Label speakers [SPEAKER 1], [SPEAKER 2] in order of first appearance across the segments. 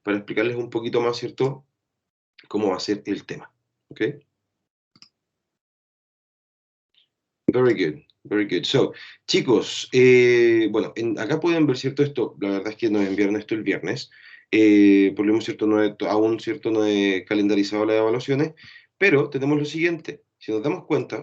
[SPEAKER 1] para explicarles un poquito más, ¿cierto?, cómo va a ser el tema. ¿Ok? Very good, very good. So, chicos, bueno, acá pueden ver, ¿cierto? Esto, la verdad es que nos enviaron esto el viernes. Por lo menos, ¿cierto? Aún, ¿cierto? No he calendarizado las evaluaciones, pero tenemos lo siguiente. Si nos damos cuenta,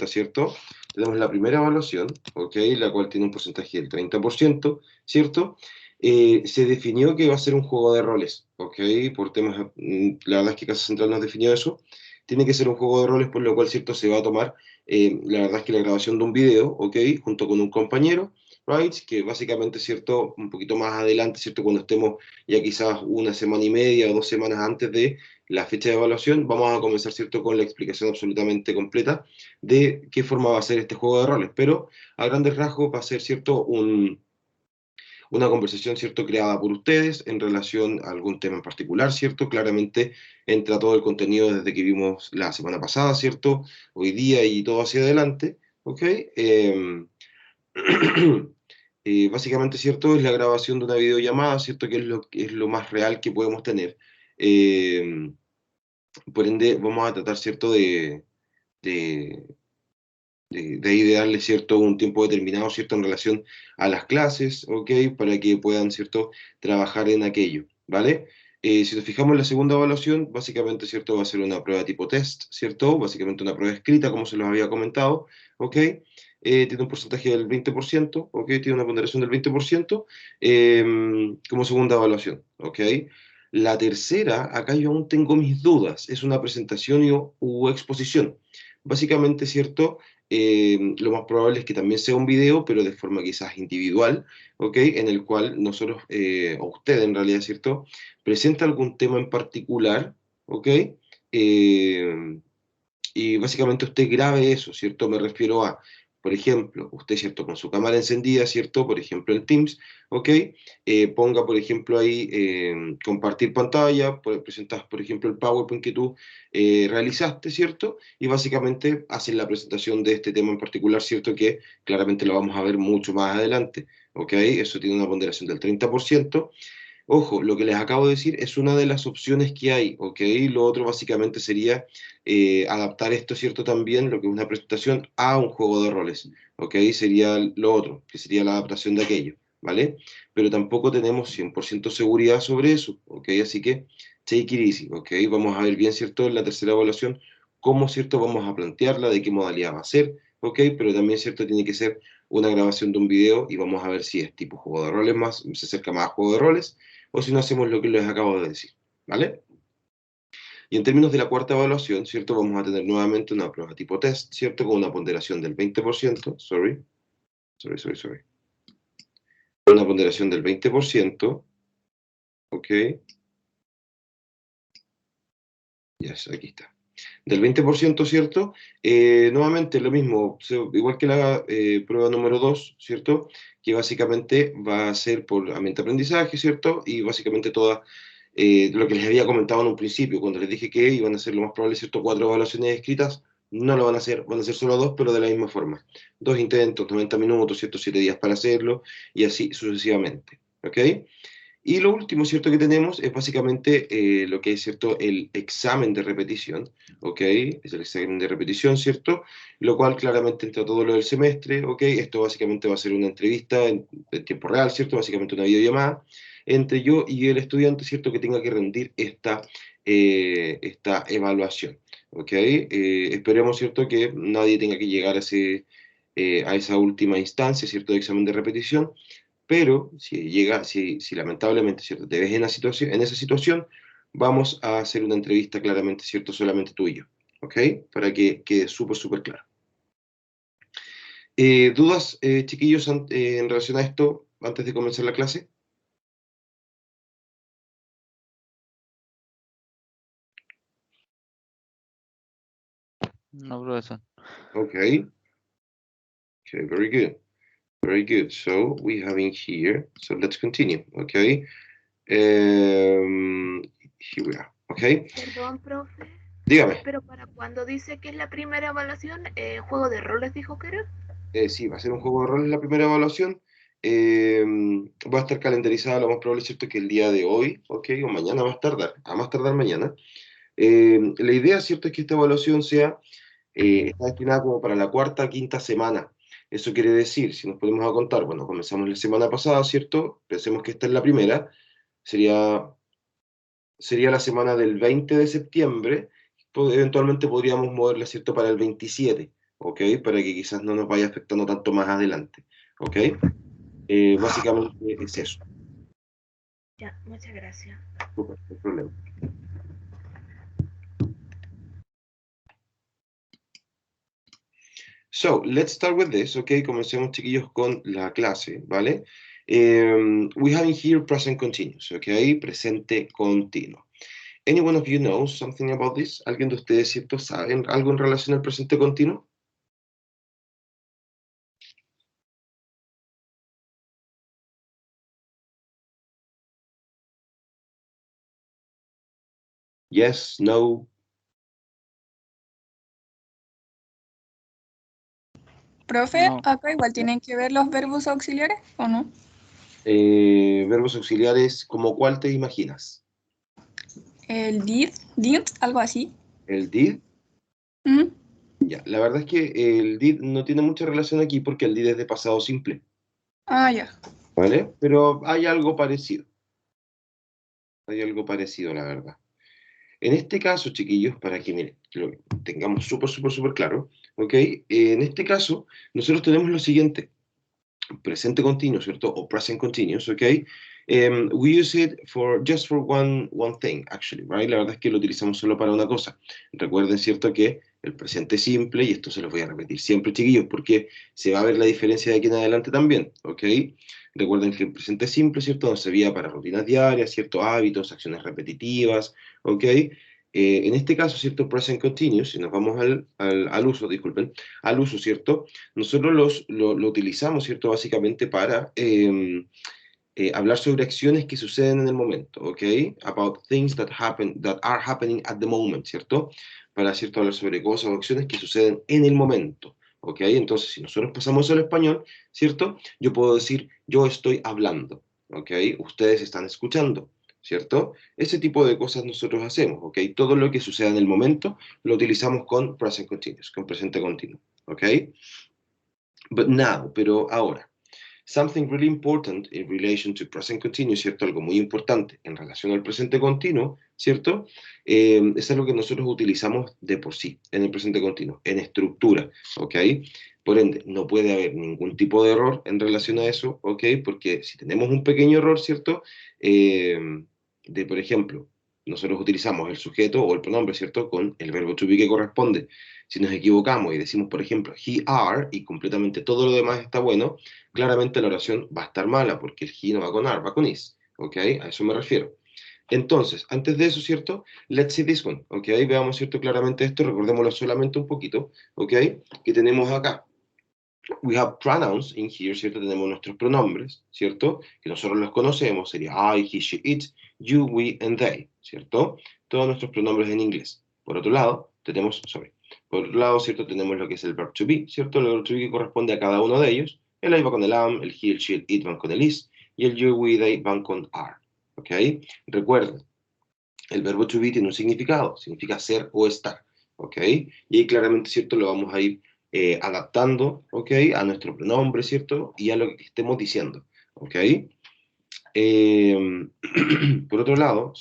[SPEAKER 1] ¿cierto? Tenemos la primera evaluación, ¿ok? La cual tiene un porcentaje del 30%, ¿cierto? Se definió que va a ser un juego de roles, ¿ok? Por temas, la verdad es que Casa Central nos definió eso. Tiene que ser un juego de roles, por lo cual, ¿cierto? Se va a tomar la verdad es que la grabación de un video, ¿ok? Junto con un compañero, right? Que básicamente, ¿cierto? Un poquito más adelante, ¿cierto? Cuando estemos ya quizás una semana y media o 2 semanas antes de la fecha de evaluación, vamos a comenzar, ¿cierto? Con la explicación absolutamente completa de qué forma va a ser este juego de roles. Pero a grandes rasgos va a ser, ¿cierto? Una conversación, ¿cierto?, creada por ustedes en relación a algún tema en particular, ¿cierto? Claramente entra todo el contenido desde que vimos la semana pasada, ¿cierto? Hoy día y todo hacia adelante, ¿ok? Básicamente, ¿cierto?, es la grabación de una videollamada, ¿cierto?, que es lo más real que podemos tener. Eh, por ende, vamos a tratar, ¿cierto?, de, de ahí de darle, ¿cierto?, un tiempo determinado, ¿cierto?, en relación a las clases, ¿ok? Para que puedan, ¿cierto?, trabajar en aquello, ¿vale? Si nos fijamos en la segunda evaluación, básicamente, ¿cierto?, va a ser una prueba tipo test, ¿cierto? Básicamente una prueba escrita, como se los había comentado, ¿ok? Tiene un porcentaje del 20%, ¿ok? Tiene una ponderación del 20%, como segunda evaluación, ¿ok? La tercera, acá yo aún tengo mis dudas, es una presentación u exposición. Básicamente, ¿cierto? Lo más probable es que también sea un video, pero de forma quizás individual, ¿ok? En el cual nosotros, o usted en realidad, ¿cierto? Presenta algún tema en particular, ¿ok? Eh, y básicamente usted grabe eso, ¿cierto? Me refiero a, por ejemplo, usted, ¿cierto? Con su cámara encendida, ¿cierto? Por ejemplo, en Teams, ¿ok? Ponga, por ejemplo, ahí compartir pantalla, presentas, por ejemplo, el PowerPoint que tú realizaste, ¿cierto? Y básicamente hacen la presentación de este tema en particular, ¿cierto? Que claramente lo vamos a ver mucho más adelante, ¿ok? Eso tiene una ponderación del 30%. Ojo, lo que les acabo de decir es una de las opciones que hay, ¿ok? Lo otro básicamente sería adaptar esto, ¿cierto? También, lo que es una presentación, a un juego de roles, ¿ok? Sería lo otro, que sería la adaptación de aquello, ¿vale? Pero tampoco tenemos 100% seguridad sobre eso, ¿ok? Así que, take it easy, ¿ok? Vamos a ver bien, ¿cierto? En la tercera evaluación, cómo, ¿cierto? Vamos a plantearla, de qué modalidad va a ser, ¿ok? Pero también, ¿cierto? Tiene que ser una grabación de un video y vamos a ver si es tipo juego de roles más, se acerca más a juego de roles, o si no hacemos lo que les acabo de decir, ¿vale? Y en términos de la cuarta evaluación, ¿cierto? Vamos a tener nuevamente una prueba tipo test, ¿cierto? Con una ponderación del 20%, sorry. Una ponderación del 20%, ¿ok? Yes, aquí está. Del 20%, ¿cierto? Nuevamente lo mismo, igual que la prueba número 2, ¿cierto? Que básicamente va a ser por ambiente de aprendizaje, ¿cierto? Y básicamente toda lo que les había comentado en un principio, cuando les dije que iban a ser lo más probable, ¿cierto? 4 evaluaciones escritas, no lo van a ser solo 2, pero de la misma forma. 2 intentos, 90 minutos, ¿cierto? 7 días para hacerlo, y así sucesivamente, ¿ok? Y lo último, ¿cierto?, que tenemos es básicamente lo que es, ¿cierto?, el examen de repetición, ¿ok? Es el examen de repetición, ¿cierto? Lo cual claramente entra todo lo del semestre, ¿ok? Esto básicamente va a ser una entrevista en tiempo real, ¿cierto? Básicamente una videollamada entre yo y el estudiante, ¿cierto?, que tenga que rendir esta evaluación, ¿ok? Esperemos, ¿cierto?, que nadie tenga que llegar a esa última instancia, ¿cierto?, de examen de repetición, pero si lamentablemente, ¿cierto?, te ves en esa situación, vamos a hacer una entrevista claramente, ¿cierto?, solamente tú y yo, ¿ok? Para que quede súper claro. ¿Dudas, chiquillos, en relación a esto antes de comenzar la clase?
[SPEAKER 2] No, profesor.
[SPEAKER 1] Okay, very good. Very good. So we have in here, so let's continue, okay? Here we are, okay?
[SPEAKER 3] Perdón, profe,
[SPEAKER 1] Dígame.
[SPEAKER 3] pero para cuando dice que es la primera evaluación, juego de roles dijo que era.
[SPEAKER 1] Sí, va a ser un juego de roles la primera evaluación, va a estar calendarizada lo más probable, ¿cierto? Que el día de hoy, ¿ok? O mañana a más tardar mañana. La idea, ¿cierto? Es que esta evaluación está destinada como para la cuarta, quinta semana. Eso quiere decir, si nos ponemos a contar, bueno, comenzamos la semana pasada, ¿cierto? Pensemos que esta es la primera, sería, sería la semana del 20 de septiembre, eventualmente podríamos moverla, ¿cierto? Para el 27, ¿ok? Para que quizás no nos vaya afectando tanto más adelante, ¿ok? Básicamente es eso.
[SPEAKER 3] Ya, muchas gracias.
[SPEAKER 1] Súper, no hay problema. So, let's start with this, okay? Comencemos, chiquillos, con la clase, ¿vale? We have in here present continuous, okay? Presente continuo. Any one of you knows something about this? ¿Alguien de ustedes, cierto, saben algo en relación al presente continuo? Yes, no,
[SPEAKER 2] Profe,
[SPEAKER 4] No.
[SPEAKER 2] acá igual tienen que ver los verbos auxiliares, ¿o no?
[SPEAKER 1] verbos auxiliares, ¿como cuál te imaginas?
[SPEAKER 2] El did, algo así.
[SPEAKER 1] ¿El did?
[SPEAKER 2] ¿Mm?
[SPEAKER 1] Ya, la verdad es que el did no tiene mucha relación aquí porque el did es de pasado simple,
[SPEAKER 2] Ah, ya.
[SPEAKER 1] ¿vale? Pero hay algo parecido. Hay algo parecido, la verdad. En este caso, chiquillos, para que miren, lo tengamos súper claro, ¿ok? En este caso, nosotros tenemos lo siguiente, presente continuo, ¿cierto? O present continuous, ¿ok? We use it for just for one thing, actually, right? La verdad es que lo utilizamos solo para una cosa. Recuerden, ¿cierto? Que el presente simple, y esto se los voy a repetir siempre, chiquillos, porque se va a ver la diferencia de aquí en adelante también, ¿ok? Recuerden que el presente simple, ¿cierto? Nos servía para rutinas diarias, ciertos hábitos, acciones repetitivas, ¿ok? En este caso, ¿cierto? Present continuous, si nos vamos al uso, disculpen, al uso, ¿cierto? Nosotros lo utilizamos, ¿cierto? Básicamente para hablar sobre acciones que suceden en el momento, ¿ok? About things that are happening at the moment, ¿cierto? Para, ¿cierto? Hablar sobre cosas o acciones que suceden en el momento, ¿ok? Entonces, si nosotros pasamos eso al español, ¿cierto? Yo puedo decir, yo estoy hablando, ¿ok? Ustedes están escuchando, ¿cierto? Ese tipo de cosas nosotros hacemos, ¿ok? Todo lo que suceda en el momento lo utilizamos con present continuous, con presente continuo, ¿ok? But now, pero ahora, something really important in relation to present continuous, ¿cierto? Algo muy importante en relación al presente continuo, ¿cierto? Es algo que nosotros utilizamos de por sí en el presente continuo, en estructura, ¿ok? Por ende, no puede haber ningún tipo de error en relación a eso, ¿ok? Porque si tenemos un pequeño error, ¿cierto? Por ejemplo, nosotros utilizamos el sujeto o el pronombre, ¿cierto? Con el verbo to be que corresponde. Si nos equivocamos y decimos, por ejemplo, he are, y completamente todo lo demás está bueno, claramente la oración va a estar mala, porque el he no va con are, va con is, ¿ok? A eso me refiero. Entonces, antes de eso, ¿cierto? Let's see this one, ¿ok? Veamos, ¿cierto? Claramente esto, recordémoslo solamente un poquito, ¿ok? Que tenemos acá. We have pronouns in here, ¿cierto? Tenemos nuestros pronombres, ¿cierto? Que nosotros los conocemos, sería I, he, she, it, you, we, and they, ¿cierto? Todos nuestros pronombres en inglés. Por otro lado, por otro lado, ¿cierto? Tenemos lo que es el verb to be, ¿cierto? El verb to be que corresponde a cada uno de ellos. El I va con el am, el he, el she, el it van con el is, y el you, we, they van con are, ¿ok? Recuerden, el verbo to be tiene un significado, significa ser o estar, ¿ok? Y ahí claramente, ¿cierto? Lo vamos a ir adaptando, ¿ok? A nuestro pronombre, ¿cierto? Y a lo que estemos diciendo, ¿ok? Eh, por otro lado,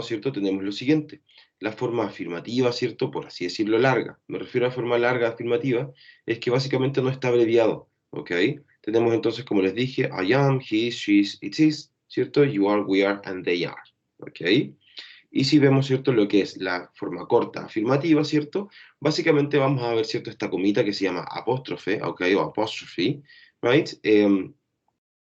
[SPEAKER 1] ¿cierto? Tenemos lo siguiente, la forma afirmativa, ¿cierto? Por así decirlo, larga. Me refiero a forma larga afirmativa, es que básicamente no está abreviado, ¿ok? Tenemos entonces, como les dije, I am, he is, she is, it is, ¿cierto? You are, we are, and they are, ¿ok? Y si vemos, ¿cierto? Lo que es la forma corta afirmativa, ¿cierto? Básicamente vamos a ver, ¿cierto? Esta comita que se llama apóstrofe, ¿ok? O apostrophe, right?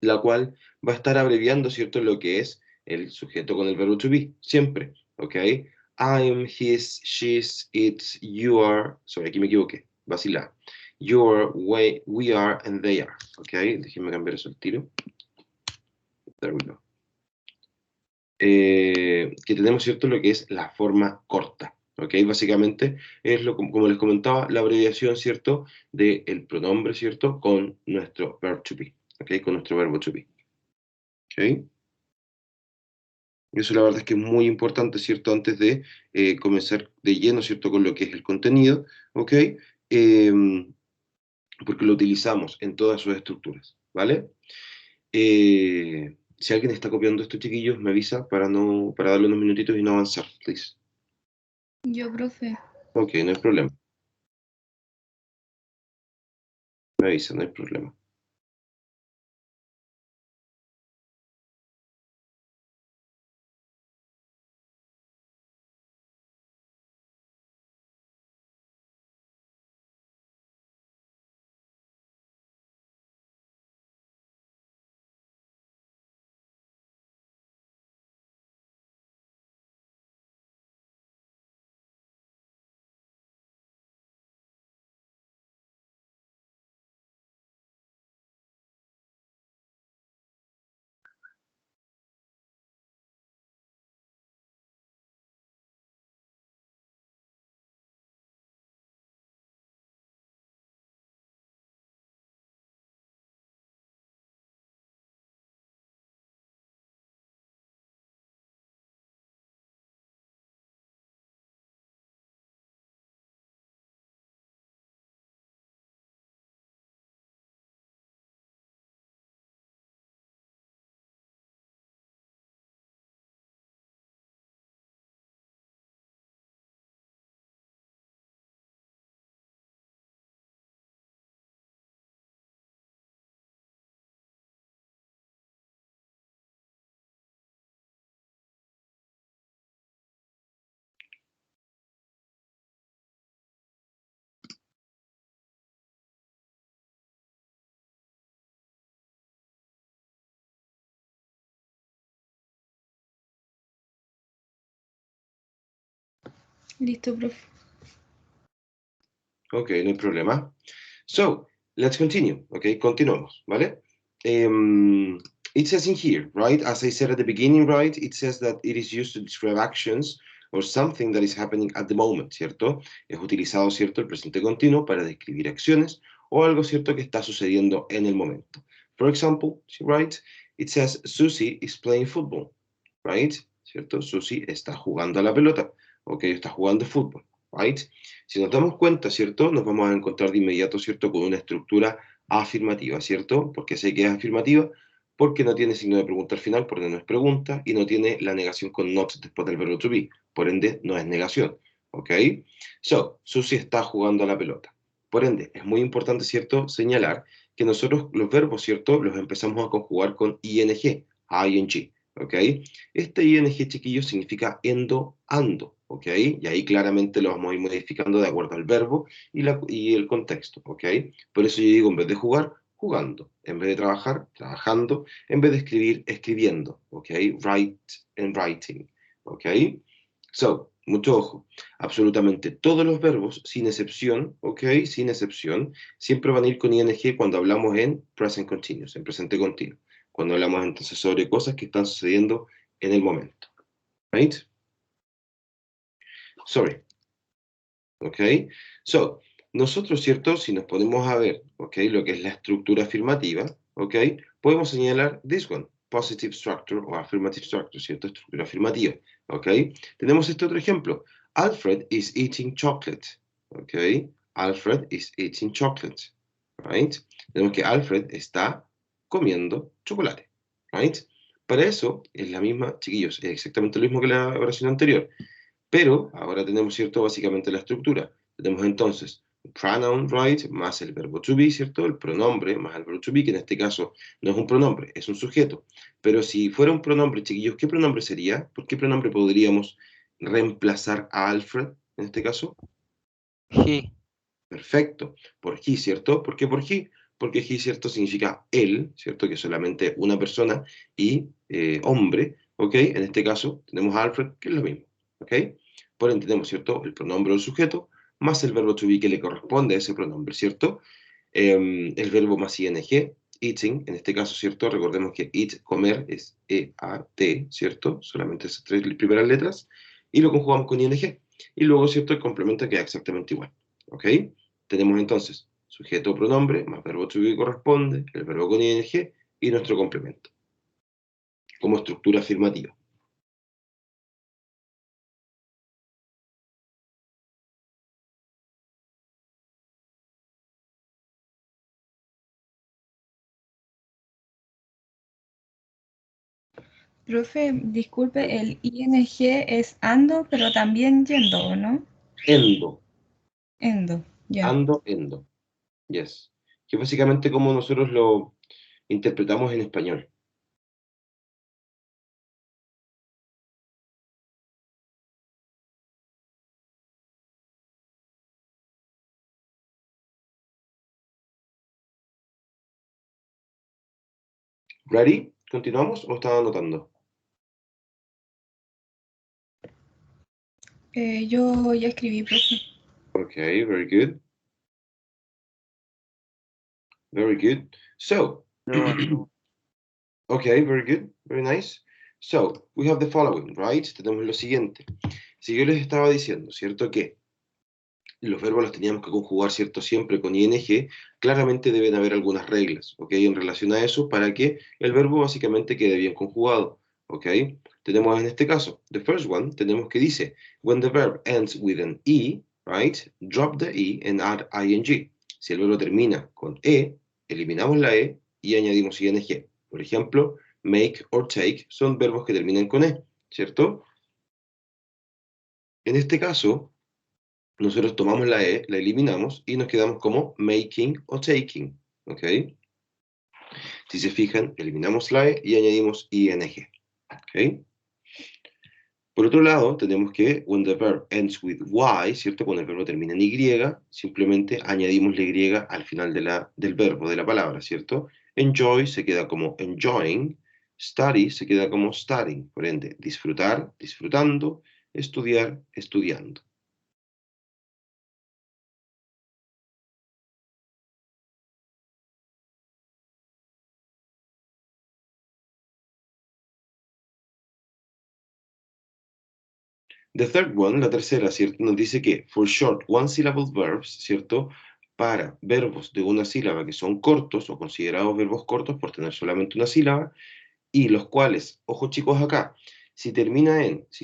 [SPEAKER 1] La cual va a estar abreviando, ¿cierto? Lo que es el sujeto con el verbo to be, siempre, ¿ok? I am, his, she's, it's, you are, sorry, aquí me equivoqué, vacilar. You are, we are, and they are, ¿ok? Déjenme cambiar eso al tiro. There we go. Que tenemos, ¿cierto? Lo que es la forma corta, ¿ok? Básicamente es como les comentaba, la abreviación, ¿cierto? Del pronombre, ¿cierto? Con nuestro verb to be, ¿ok? Con nuestro verbo to be, ¿ok? Y eso la verdad es que es muy importante, ¿cierto? Antes de comenzar de lleno, ¿cierto? Con lo que es el contenido, ¿ok? Porque lo utilizamos en todas sus estructuras, ¿vale? Si alguien está copiando esto, chiquillos, me avisa para darle unos minutitos y no avanzar, please.
[SPEAKER 2] Yo, profe.
[SPEAKER 1] Ok, no hay problema. Me avisa, no hay problema.
[SPEAKER 2] Listo, profe.
[SPEAKER 1] Ok, no hay problema. So, let's continue, ok, continuamos, ¿vale? It says in here, right, as I said at the beginning, right, it says that it is used to describe actions or something that is happening at the moment, ¿cierto? Es utilizado, ¿cierto?, el presente continuo para describir acciones o algo, ¿cierto?, que está sucediendo en el momento. For example, right, it says Susie is playing football, right, ¿cierto? Susie está jugando a la pelota, ok, está jugando fútbol, right? Si nos damos cuenta, ¿cierto?, nos vamos a encontrar de inmediato, ¿cierto?, con una estructura afirmativa, ¿cierto? ¿Por qué sé que es afirmativa? Porque no tiene signo de pregunta al final, porque no es pregunta, y no tiene la negación con not después del verbo to be, por ende no es negación, ¿ok? So, Susie está jugando a la pelota. Por ende, es muy importante, ¿cierto?, señalar que nosotros los verbos, ¿cierto?, los empezamos a conjugar con ing, ing, ¿ok? Este ing, chiquillos, significa endo, ando, ¿ok? Y ahí claramente lo vamos a ir modificando de acuerdo al verbo y el contexto, ¿ok? Por eso yo digo, en vez de jugar, jugando. En vez de trabajar, trabajando. En vez de escribir, escribiendo, ¿ok? Write and writing, ¿ok? So, mucho ojo. Absolutamente todos los verbos, sin excepción, ¿ok? Sin excepción, siempre van a ir con ing cuando hablamos en present continuous, en presente continuo. Cuando hablamos entonces sobre cosas que están sucediendo en el momento. Right? Sorry. ¿Ok? So, nosotros, ¿cierto? Si nos ponemos a ver, ¿ok? Lo que es la estructura afirmativa, ¿ok? Podemos señalar this one, positive structure o affirmative structure, ¿cierto? Estructura afirmativa, ¿ok? Tenemos este otro ejemplo. Alfred is eating chocolate, ¿ok? Alfred is eating chocolate, right? Tenemos que Alfred está comiendo chocolate, right? Para eso es la misma, chiquillos, es exactamente lo mismo que la oración anterior. Pero ahora tenemos, ¿cierto?, básicamente la estructura. Tenemos entonces pronoun, right, más el verbo to be, ¿cierto? El pronombre más el verbo to be, que en este caso no es un pronombre, es un sujeto. Pero si fuera un pronombre, chiquillos, ¿qué pronombre sería? ¿Por qué pronombre podríamos reemplazar a Alfred en este caso?
[SPEAKER 4] He.
[SPEAKER 1] Perfecto. Por he, ¿cierto? ¿Por qué por he? Porque he, ¿cierto?, significa él, ¿cierto? Que es solamente una persona y hombre, ¿ok? En este caso tenemos a Alfred, que es lo mismo, ¿ok? Por ende tenemos, ¿cierto?, el pronombre o el sujeto, más el verbo to be que le corresponde a ese pronombre, ¿cierto? El verbo más ing, eating, en este caso, ¿cierto? Recordemos que eat, comer, es E-A-T, ¿cierto? Solamente esas tres primeras letras, y lo conjugamos con ing. Y luego, ¿cierto?, el complemento queda exactamente igual, ¿ok? Tenemos entonces sujeto o pronombre, más verbo to be que corresponde, el verbo con ing y nuestro complemento, como estructura afirmativa.
[SPEAKER 2] Profe, disculpe, el ing es ando, pero también yendo, ¿o no?
[SPEAKER 1] Endo.
[SPEAKER 2] Endo, ya.
[SPEAKER 1] Ando, endo. Yes. Que es básicamente como nosotros lo interpretamos en español. ¿Ready? ¿Continuamos o están anotando?
[SPEAKER 2] Yo ya escribí, profe.
[SPEAKER 1] Okay, very good. Very good. So, okay, very good, very nice. So, we have the following, right? Tenemos lo siguiente. Si yo les estaba diciendo, ¿cierto? Que los verbos los teníamos que conjugar, ¿cierto? Siempre con ing, claramente deben haber algunas reglas, ¿ok? En relación a eso, para que el verbo básicamente quede bien conjugado, ¿ok? Tenemos en este caso, the first one, tenemos que dice, when the verb ends with an e, right? Drop the e and add ing. Si el verbo termina con e, eliminamos la e y añadimos ing. Por ejemplo, make or take son verbos que terminan con e, ¿cierto? En este caso, nosotros tomamos la E, la eliminamos y nos quedamos como making o taking, ¿ok? Si se fijan, eliminamos la E y añadimos ing, ¿ok? Por otro lado, tenemos que when the verb ends with Y, ¿cierto? Cuando el verbo termina en Y, simplemente añadimos la Y al final del verbo, de la palabra, ¿cierto? Enjoy se queda como enjoying, study se queda como studying, por ende, disfrutar, disfrutando, estudiar, estudiando. The third one, la tercera, ¿cierto? Nos dice que for short one-syllable verbs, ¿cierto? Para verbos de una sílaba que son cortos o considerados verbos cortos por tener solamente una sílaba, y los cuales, ojo chicos acá, si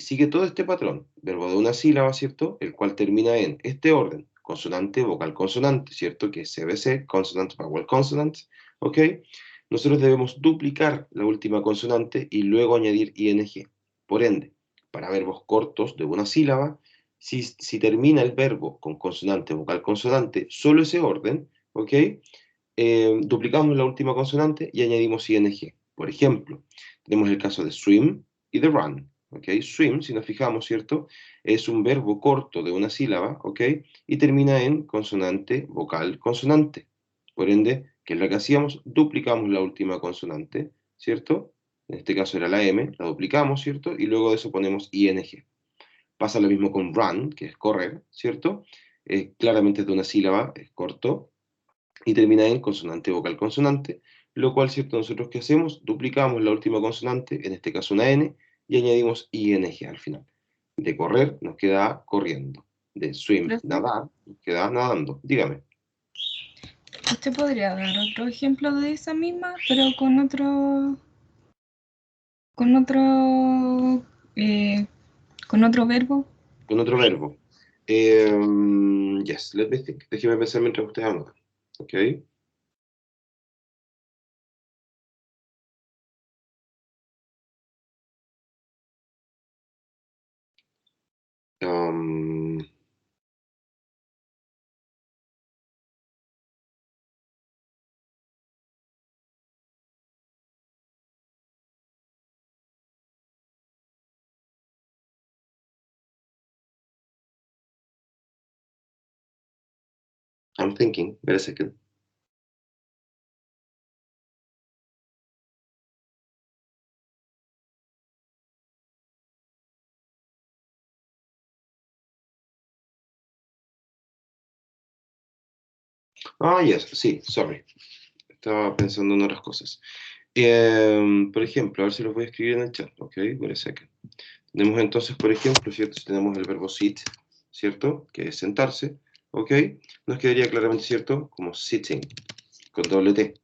[SPEAKER 1] sigue todo este patrón, verbo de una sílaba, ¿cierto? El cual termina en este orden, consonante, vocal, consonante, ¿cierto? Que es CVC, consonant, vowel, consonant, ¿ok? Nosotros debemos duplicar la última consonante y luego añadir ing. Por ende, para verbos cortos de una sílaba, si termina el verbo con consonante, vocal, consonante, solo ese orden, ¿ok? Duplicamos la última consonante y añadimos ing. Por ejemplo, tenemos el caso de swim y de run. ¿Okay? Swim, si nos fijamos, ¿cierto? Es un verbo corto de una sílaba, ¿ok? Y termina en consonante, vocal, consonante. Por ende, ¿qué es lo que hacíamos? Duplicamos la última consonante, ¿cierto? En este caso era la M, la duplicamos, ¿cierto? Y luego de eso ponemos ing. Pasa lo mismo con run, que es correr, ¿cierto? Claramente es de una sílaba, es corto, y termina en consonante, vocal, consonante, lo cual, ¿cierto? Nosotros ¿qué hacemos? Duplicamos la última consonante, en este caso una N, y añadimos ing al final. De correr nos queda corriendo. De swim,
[SPEAKER 2] Profe,
[SPEAKER 1] nadar, nos queda nadando. Dígame.
[SPEAKER 2] ¿usted podría dar otro ejemplo de esa misma, pero eh, con otro verbo?
[SPEAKER 1] Con otro verbo. Yes, let me think. Déjeme pensar mientras ustedes anotan. ¿Ok? Um, I'm thinking. Wait a second. Ah, yes, sí, sorry. Estaba pensando en otras cosas. Por ejemplo, a ver si los voy a escribir en el chat, ¿ok? Wait a second. Tenemos entonces, por ejemplo, ¿cierto? Si tenemos el verbo sit, ¿cierto? Que es sentarse. ¿Ok? Nos quedaría claramente, ¿cierto? Como sitting, con doble T.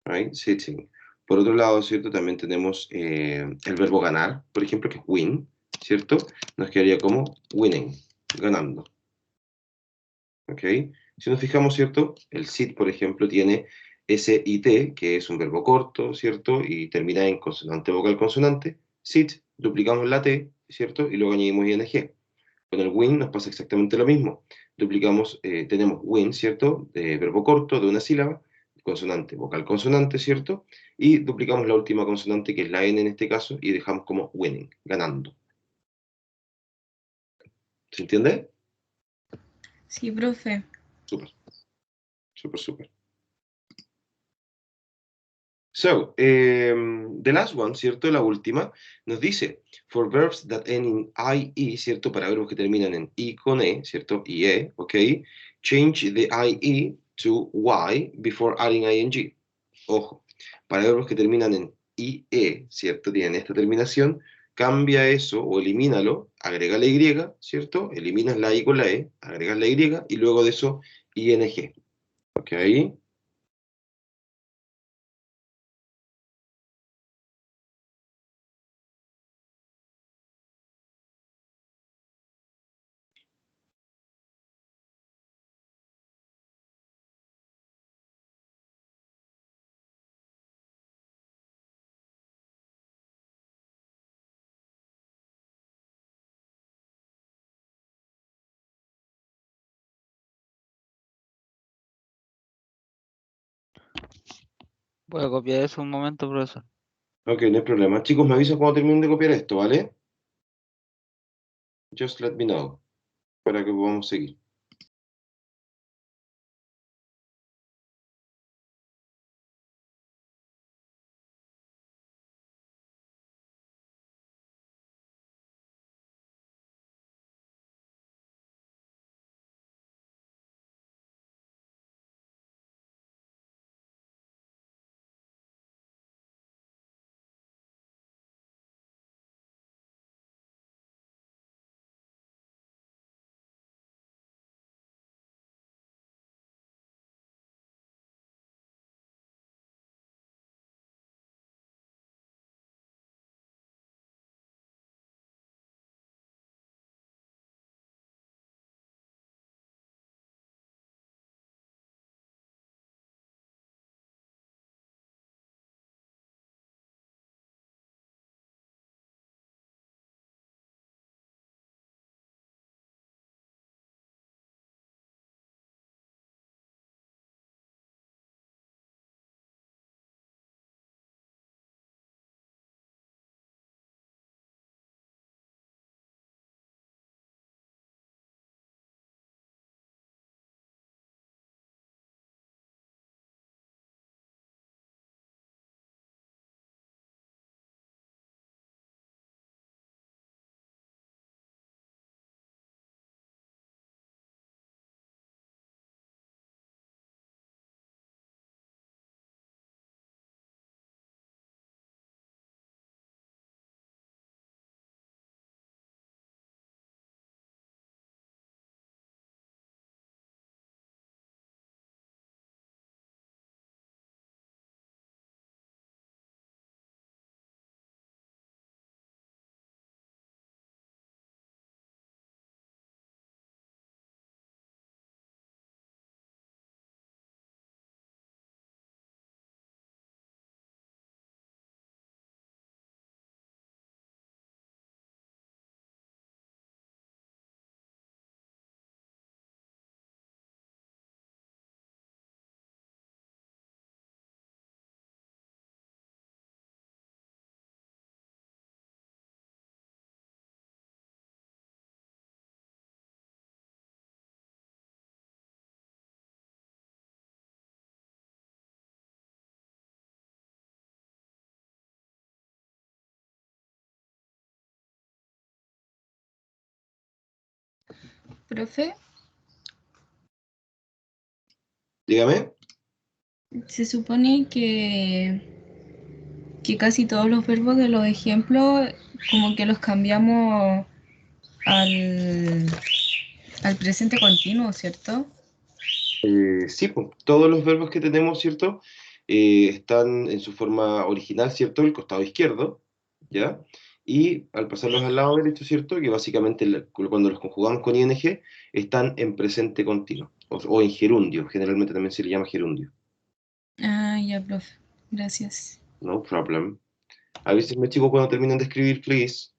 [SPEAKER 1] Right? Sitting. Por otro lado, ¿cierto? También tenemos el verbo ganar, por ejemplo, que es win, ¿cierto? Nos quedaría como winning, ganando. ¿Ok? Si nos fijamos, ¿cierto? El sit, por ejemplo, tiene SIT, que es un verbo corto, ¿cierto? Y termina en consonante vocal consonante. Sit, duplicamos la T, ¿cierto? Y luego añadimos ING. Con el win nos pasa exactamente lo mismo. Duplicamos, tenemos win, ¿cierto? De verbo corto, de una sílaba, consonante, vocal consonante, ¿cierto? Y duplicamos la última consonante, que es la N en este caso, y dejamos como winning, ganando. ¿Se entiende?
[SPEAKER 2] Sí, profe.
[SPEAKER 1] Súper, súper, súper. So, the last one, ¿cierto? La última, nos dice, for verbs that end in IE, ¿cierto? Para verbos que terminan en I con E, ¿cierto? IE, ¿ok? Change the IE to Y before adding ING. Ojo, para verbos que terminan en IE, ¿cierto? Tienen esta terminación, cambia eso o elimínalo, agrega la Y, ¿cierto? Eliminas la I con la E, agregas la Y y luego de eso ING. ¿Ok?
[SPEAKER 4] Voy a copiar eso un momento, profesor.
[SPEAKER 1] Ok, no hay problema. Chicos, me avisan cuando terminen de copiar esto, ¿vale? Just let me know, para que podamos seguir.
[SPEAKER 2] Profe,
[SPEAKER 1] Dígame.
[SPEAKER 2] se supone que casi todos los verbos de los ejemplos como que los cambiamos al, Al presente continuo, ¿cierto?
[SPEAKER 1] Sí, pues, todos los verbos que tenemos, ¿cierto? Están en su forma original, ¿cierto? El costado izquierdo, ¿ya? Y al pasarlos al lado derecho, ¿cierto? Que básicamente cuando los conjugamos con ing, están en presente continuo, o en gerundio, generalmente también se le llama gerundio.
[SPEAKER 2] Ah, ya, profe. Gracias.
[SPEAKER 1] No problem. A veces me chico cuando terminan de escribir, please.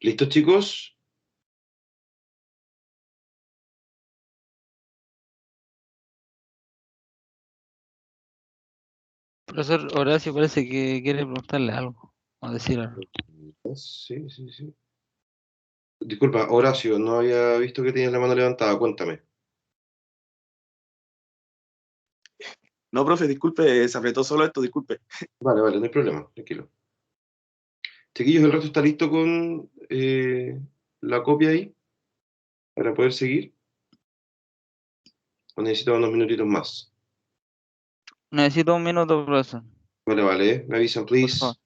[SPEAKER 1] ¿Listos, chicos?
[SPEAKER 4] Profesor Horacio parece que quiere preguntarle algo o decir algo.
[SPEAKER 1] Sí, sí, sí. Disculpa, Horacio, no había visto que tenías la mano levantada, cuéntame.
[SPEAKER 5] No, profe, disculpe, se apretó solo esto, disculpe.
[SPEAKER 1] Vale, vale, no hay problema, tranquilo. Chiquillos, ¿el resto está listo con la copia ahí para poder seguir? ¿O necesitamos unos minutitos más?
[SPEAKER 4] Necesito un minuto, profesor,
[SPEAKER 1] Vale, vale, me avisan,
[SPEAKER 4] por
[SPEAKER 1] please.
[SPEAKER 4] favor.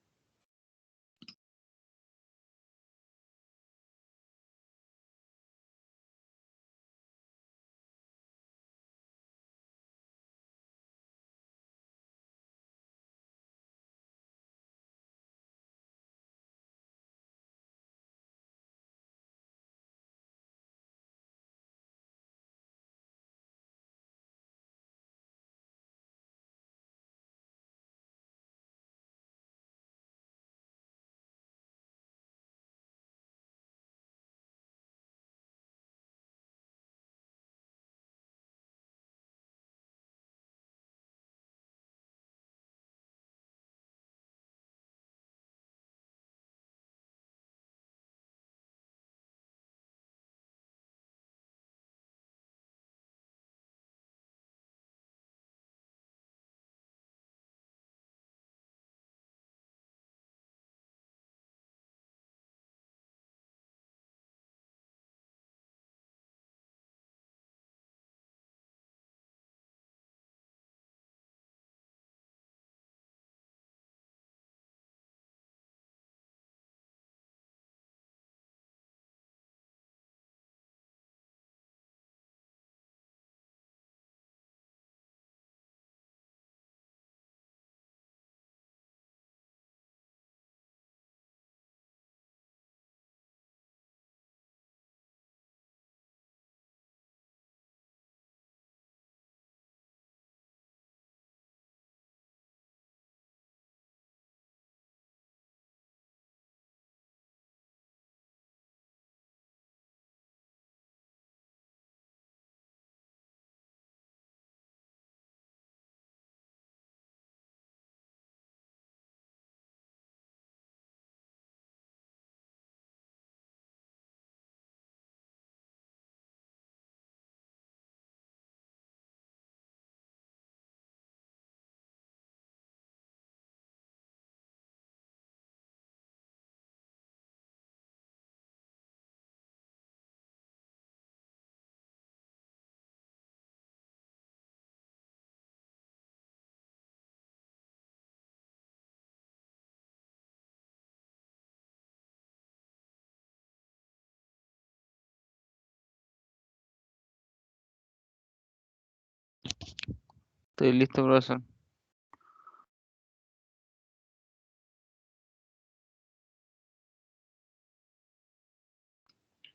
[SPEAKER 4] Estoy listo, profesor.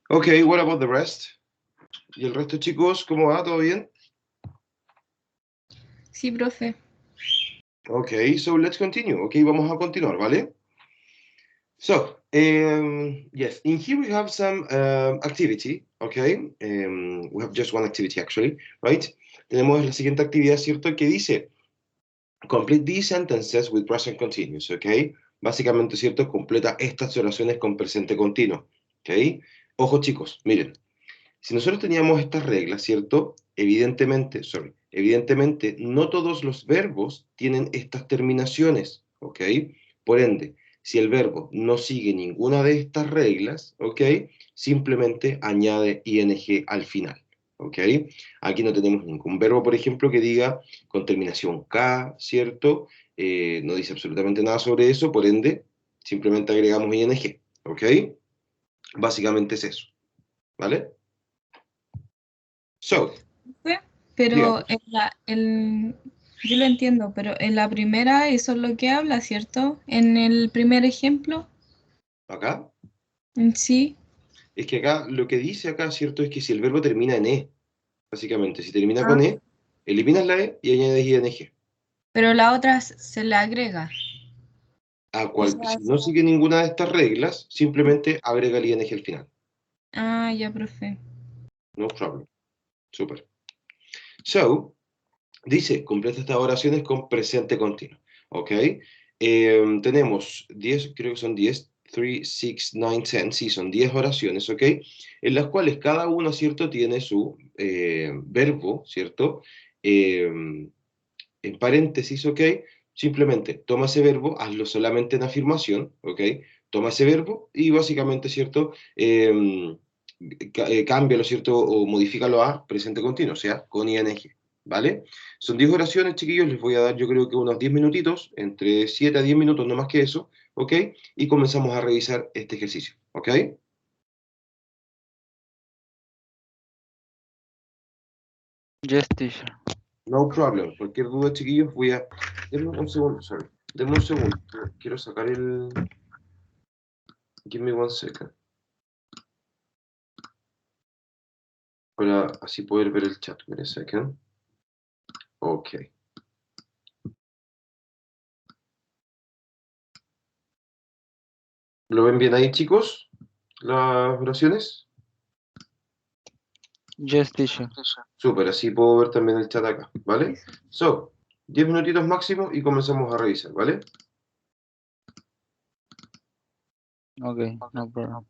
[SPEAKER 1] Okay, what about the rest? ¿Y el resto, chicos, cómo va? ¿Todo bien?
[SPEAKER 2] Sí, profe.
[SPEAKER 1] Okay, so let's continue. Okay, vamos a continuar, ¿vale? So, yes, in here we have some activity, okay? We have just one activity actually, right? Tenemos la siguiente actividad, ¿cierto? Que dice, complete these sentences with present continuous, okay? Básicamente, ¿cierto? Completa estas oraciones con presente continuo, okay? Ojo, chicos, miren. Si nosotros teníamos estas reglas, ¿cierto? Evidentemente, no todos los verbos tienen estas terminaciones, ¿ok? Por ende, si el verbo no sigue ninguna de estas reglas, ¿ok? Simplemente añade ing al final, ¿ok? Aquí no tenemos ningún verbo, por ejemplo, que diga con terminación K, ¿cierto? No dice absolutamente nada sobre eso, por ende, simplemente agregamos ing, ¿ok? Básicamente es eso, ¿vale? So,
[SPEAKER 2] Pero
[SPEAKER 1] digamos,
[SPEAKER 2] yo lo entiendo, pero en la primera eso es lo que habla, ¿cierto? En el primer ejemplo,
[SPEAKER 1] acá,
[SPEAKER 2] sí,
[SPEAKER 1] es que acá lo que dice acá, ¿cierto? Es que si el verbo termina en E, básicamente, si termina
[SPEAKER 2] Ah.
[SPEAKER 1] con E, eliminas la E y añades ing.
[SPEAKER 2] pero la otra se le agrega. O sea,
[SPEAKER 1] Si no sigue ninguna de estas reglas, simplemente agrega el ing al final.
[SPEAKER 2] ya, profe.
[SPEAKER 1] No problem. Super. So, dice, completa estas oraciones con presente continuo. ¿Ok? Tenemos 10, creo que son 10, 3, 6, 9, 10, sí, son 10 oraciones, ¿ok? En las cuales cada una, ¿cierto? Tiene su verbo, ¿cierto? En paréntesis, ¿ok? Simplemente toma ese verbo, hazlo solamente en afirmación, ¿ok? Toma ese verbo y básicamente, ¿cierto? Cámbialo, ¿cierto? O modifícalo a presente continuo, o sea, con ing, ¿vale? Son 10 oraciones, chiquillos, les voy a dar yo creo que unos 10 minutitos, entre 7 a 10 minutos, no más que eso, ¿ok? Y comenzamos a revisar este ejercicio, ¿ok?
[SPEAKER 4] Yes, teacher.
[SPEAKER 1] No problem. Cualquier duda, chiquillos, voy a... Denme un segundo, sorry. Denme un segundo. Quiero sacar el... Give me one second. Para así poder ver el chat. Wait a second. Ok. ¿Lo ven bien ahí, chicos? ¿Las oraciones?
[SPEAKER 4] Yes, teacher.
[SPEAKER 1] Súper, así puedo ver también el chat acá, ¿vale? So, 10 minutitos máximo y comenzamos a revisar, ¿vale?
[SPEAKER 4] Okay, no problem.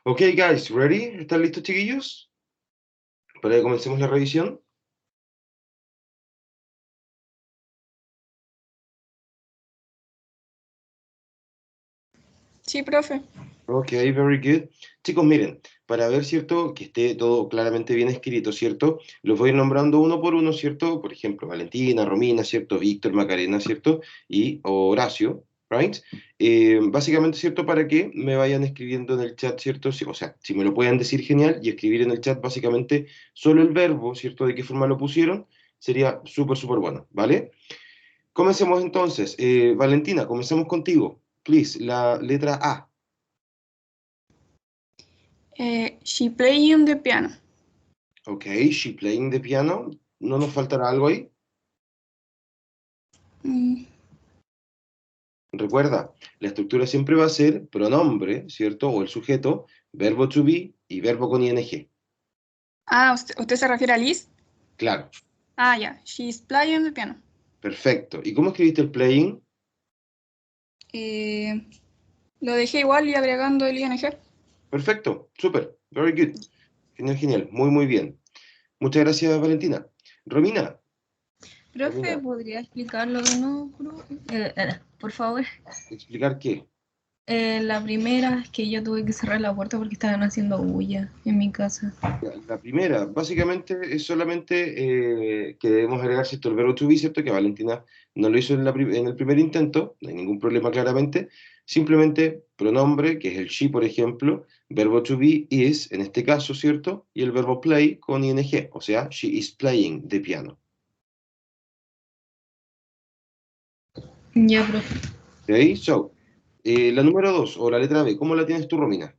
[SPEAKER 1] Ok, guys, ready? ¿Están listos, chiquillos? Para que comencemos la revisión.
[SPEAKER 6] Sí, profe.
[SPEAKER 1] Ok, very good. Chicos, miren, para ver, ¿cierto? Que esté todo claramente bien escrito, ¿cierto? Los voy a ir nombrando uno por uno, ¿cierto? Por ejemplo, Valentina, Romina, ¿cierto? Víctor, Macarena, ¿cierto? Y Horacio, ¿right? Básicamente, ¿cierto? Para que me vayan escribiendo en el chat, ¿cierto? O sea, si me lo pueden decir, genial, y escribir en el chat básicamente solo el verbo, ¿cierto? De qué forma lo pusieron, sería súper, súper bueno, ¿vale? Comencemos entonces. Valentina, comencemos contigo. Please, la letra A.
[SPEAKER 6] She playing the piano.
[SPEAKER 1] Ok, she playing the piano. ¿No nos faltará algo ahí?
[SPEAKER 6] Mm,
[SPEAKER 1] Recuerda, la estructura siempre va a ser pronombre, ¿cierto? O el sujeto, verbo to be y verbo con ing.
[SPEAKER 6] ¿usted se refiere a Liz?
[SPEAKER 1] Claro,
[SPEAKER 6] Ah, ya. She's playing the piano.
[SPEAKER 1] perfecto. ¿Y cómo escribiste el playing?
[SPEAKER 6] Lo dejé igual y agregando el ing.
[SPEAKER 1] Perfecto, súper, very good. Genial, genial, muy, muy bien. Muchas gracias, Valentina. Romina,
[SPEAKER 2] Profe,
[SPEAKER 1] Romina,
[SPEAKER 2] ¿podría explicarlo de nuevo, por favor?
[SPEAKER 1] ¿explicar qué?
[SPEAKER 2] La primera es que yo tuve que cerrar la puerta porque estaban haciendo bulla en mi casa.
[SPEAKER 1] La primera, básicamente, es solamente que debemos agregar, ¿cierto? El verbo to be, ¿cierto? Que Valentina no lo hizo en el primer intento, no hay ningún problema claramente. Simplemente pronombre, que es el she, por ejemplo, verbo to be is, en este caso, ¿cierto? Y el verbo play con ing, o sea, she is playing the piano.
[SPEAKER 2] Ya, profe.
[SPEAKER 1] ¿Ok? So, la número 2, o la letra B, ¿cómo la tienes tú, Romina?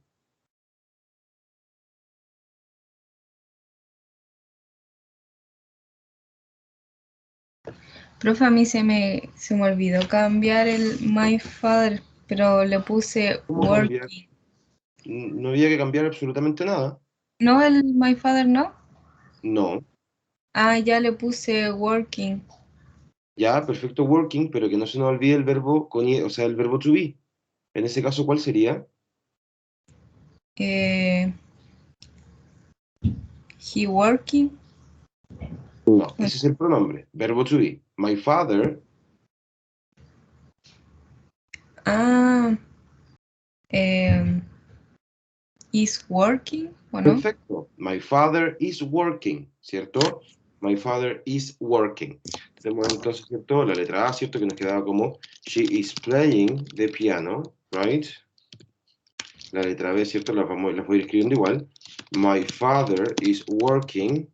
[SPEAKER 2] Profe, a mí se me olvidó cambiar el my father, pero le puse
[SPEAKER 1] ¿Cómo cambiar?
[SPEAKER 2] working.
[SPEAKER 1] No había que cambiar absolutamente nada.
[SPEAKER 2] ¿No el my father, no?
[SPEAKER 1] No.
[SPEAKER 2] Ah, ya le puse working.
[SPEAKER 1] Ya, perfecto, working, pero que no se nos olvide el verbo con o sea, el verbo to be. En ese caso, ¿cuál sería?
[SPEAKER 2] Eh, he working.
[SPEAKER 1] No, ese es el pronombre, verbo to be. My father,
[SPEAKER 2] Ah, is working, ¿o no?
[SPEAKER 1] perfecto. My father is working, ¿cierto? My father is working. Tenemos entonces, ¿cierto? La letra A, ¿cierto? Que nos quedaba como she is playing the piano, right? La letra B, ¿cierto? Las voy a ir escribiendo igual. My father is working,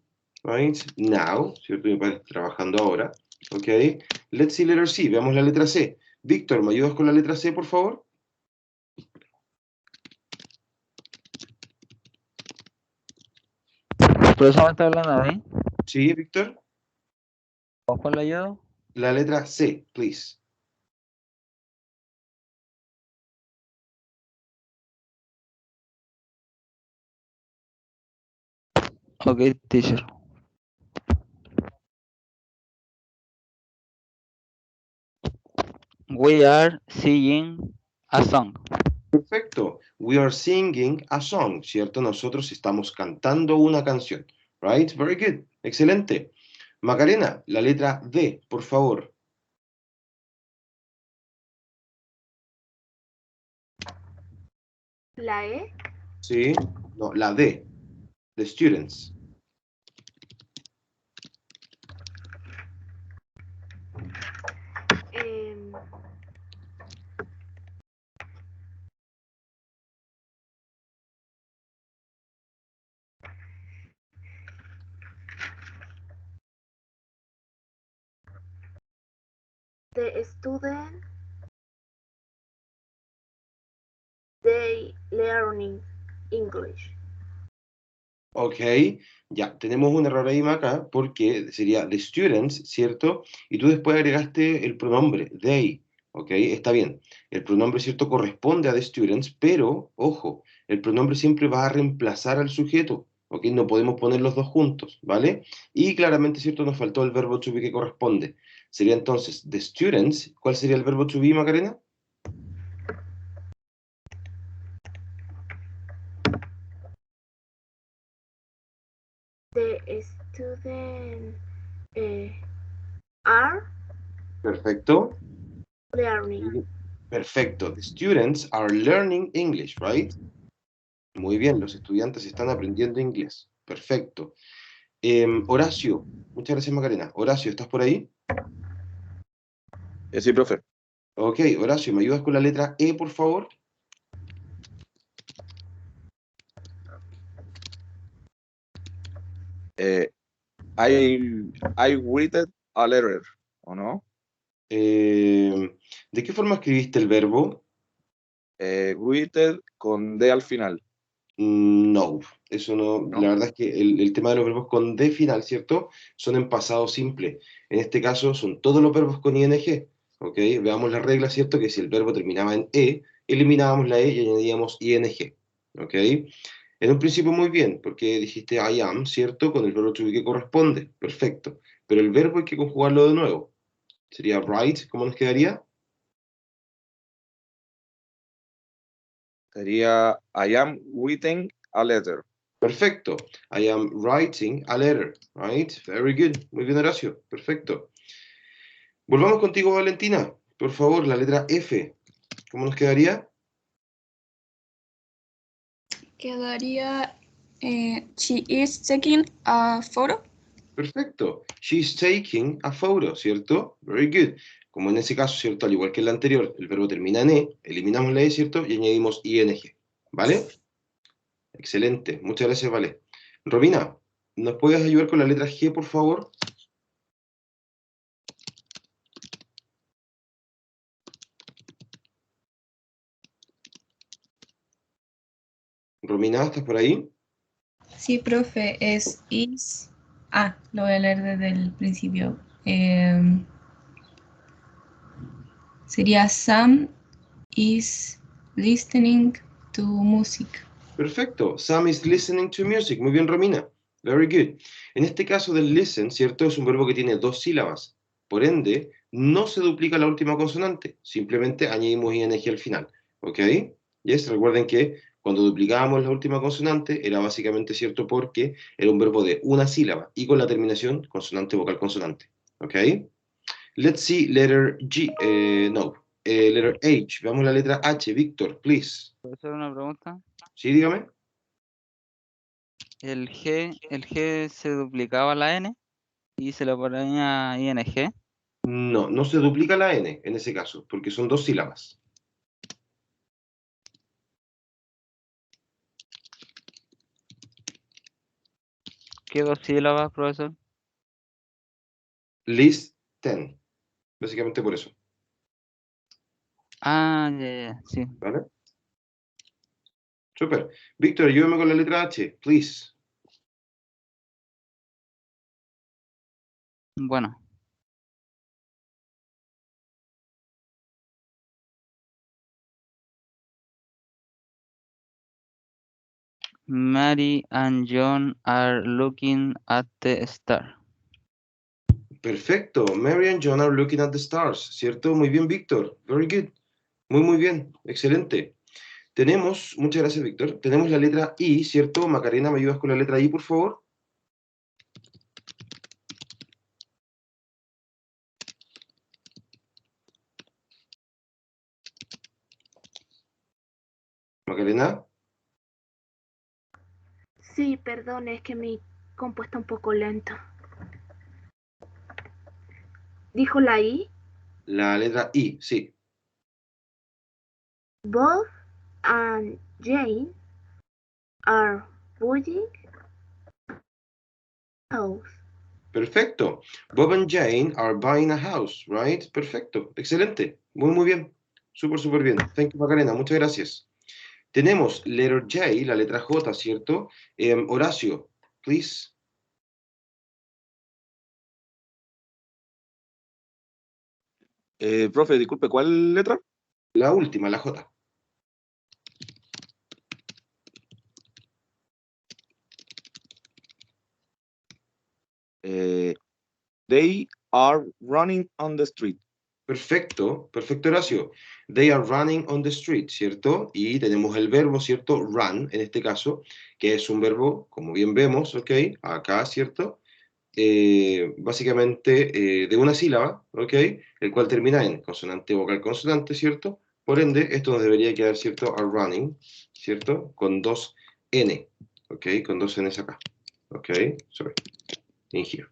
[SPEAKER 1] right? Now, ¿cierto? Mi padre está trabajando ahora. Ok. Let's see letter C. Veamos la letra C. Víctor, ¿me ayudas con la letra C, por favor?
[SPEAKER 4] Profesor, ¿me está hablando a mí?
[SPEAKER 1] Sí, Víctor.
[SPEAKER 4] ¿Con cuál le ayudo?
[SPEAKER 1] La letra C, please.
[SPEAKER 4] Ok, teacher. We are singing a song.
[SPEAKER 1] Perfecto. We are singing a song, ¿cierto? Nosotros estamos cantando una canción. Right? Very good. Excelente. Macarena, la letra D, por favor.
[SPEAKER 3] La E.
[SPEAKER 1] Sí. No, la D. The students.
[SPEAKER 3] em, the student. They learning English.
[SPEAKER 1] Ok, ya, tenemos un error ahí, Maca, porque sería the students, ¿cierto? Y tú después agregaste el pronombre, they, ok, está bien. El pronombre, ¿cierto? Corresponde a the students, pero, ojo, el pronombre siempre va a reemplazar al sujeto, ok, no podemos poner los dos juntos, ¿vale? Y claramente, ¿cierto? Nos faltó el verbo to be que corresponde. Sería entonces the students, ¿cuál sería el verbo to be, Macarena?
[SPEAKER 3] students are
[SPEAKER 1] Perfecto.
[SPEAKER 3] learning.
[SPEAKER 1] Perfecto. The students are learning English, right? Muy bien, los estudiantes están aprendiendo inglés. Perfecto. Horacio, muchas gracias Macarena. Horacio, ¿estás por ahí?
[SPEAKER 5] Sí, profe.
[SPEAKER 1] Ok, Horacio, ¿me ayudas con la letra E, por favor?
[SPEAKER 5] I written a letter, ¿o no?
[SPEAKER 1] ¿De qué forma escribiste el verbo?
[SPEAKER 5] Written con D al final.
[SPEAKER 1] No, eso no.
[SPEAKER 5] ¿No?
[SPEAKER 1] La verdad es que el tema de los verbos con D final, ¿cierto? Son en pasado simple. En este caso son todos los verbos con ing. ¿Ok? Veamos la regla, ¿cierto? Que si el verbo terminaba en E, eliminábamos la E y añadíamos ing. ¿Ok? En un principio muy bien, porque dijiste I am, ¿cierto? Con el verbo to be que corresponde. Perfecto. Pero el verbo hay que conjugarlo de nuevo. Sería write, ¿cómo nos quedaría?
[SPEAKER 5] Sería I am writing a letter.
[SPEAKER 1] Perfecto. I am writing a letter. Right? Very good. Muy bien, Horacio. Perfecto. Volvamos contigo, Valentina. Por favor, la letra F. ¿Cómo nos quedaría?
[SPEAKER 6] Quedaría she is taking a photo.
[SPEAKER 1] Perfecto. She's taking a photo, ¿cierto? Very good. Como en ese caso, ¿cierto? Al igual que el anterior, el verbo termina en E, eliminamos la E, ¿cierto? Y añadimos ing. ¿Vale? Excelente. Muchas gracias, Vale. Romina, ¿nos puedes ayudar con la letra G, por favor? Romina, ¿estás por ahí?
[SPEAKER 2] Sí, profe, es is. Lo voy a leer desde el principio. Sería Sam is listening to music.
[SPEAKER 1] Perfecto. Sam is listening to music. Muy bien, Romina. Very good. En este caso del listen, ¿cierto? Es un verbo que tiene dos sílabas. Por ende, no se duplica la última consonante. Simplemente añadimos ing al final. ¿Ok? Yes, recuerden que cuando duplicábamos la última consonante era básicamente cierto porque era un verbo de una sílaba y con la terminación consonante, vocal, consonante. ¿Ok? Let's see letter G. No. Letter H. Veamos la letra H. Víctor, please.
[SPEAKER 4] ¿Puedo hacer una pregunta?
[SPEAKER 1] Sí, dígame.
[SPEAKER 4] El G se duplicaba la N y se le ponía ING.
[SPEAKER 1] No, no se duplica la N en ese caso, porque son dos sílabas.
[SPEAKER 4] ¿Qué dos sílabas, profesor?
[SPEAKER 1] Listen. Básicamente por eso.
[SPEAKER 4] Ya, sí.
[SPEAKER 1] ¿Vale? Súper. Víctor, ayúdame con la letra H, please.
[SPEAKER 4] Bueno. Mary and John are looking at the star.
[SPEAKER 1] Perfecto. Mary and John are looking at the stars, ¿cierto? Muy bien, Víctor. Very good. Muy bien. Excelente. Tenemos, muchas gracias, Víctor. Tenemos la letra I, ¿cierto? Macarena, ¿me ayudas con la letra I, por favor? Macarena.
[SPEAKER 3] Sí, perdón, es que mi compu está un poco lento. ¿Dijo la I?
[SPEAKER 1] La letra I, sí.
[SPEAKER 3] Bob and Jane are buying a house.
[SPEAKER 1] Perfecto. Bob and Jane are buying a house, right? Perfecto. Excelente. Muy bien. Súper bien. Thank you, Macarena. Muchas gracias. Tenemos letter J, la letra J, ¿cierto? Horacio, please.
[SPEAKER 5] Profe, disculpe, ¿cuál letra?
[SPEAKER 1] La última, la J.
[SPEAKER 5] They are running on the street.
[SPEAKER 1] Perfecto, Horacio. They are running on the street, ¿cierto? Y tenemos el verbo, ¿cierto? Run, en este caso, que es un verbo, como bien vemos, ¿ok? Acá, ¿cierto? básicamente de una sílaba, ¿ok? El cual termina en consonante, vocal, consonante, ¿cierto? Por ende, esto nos debería quedar, ¿cierto? A running, ¿cierto? Con dos N, ¿ok? Con dos Ns acá, ¿ok? Sorry, in here,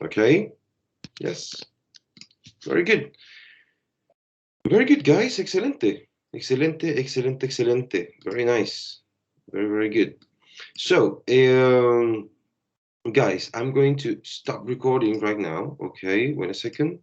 [SPEAKER 1] ¿ok? Yes. Very good. Very good, guys. Excelente. Excelente, excelente, excelente. Very nice. Very, very good. So, guys, I'm going to stop recording right now. Okay, wait a second.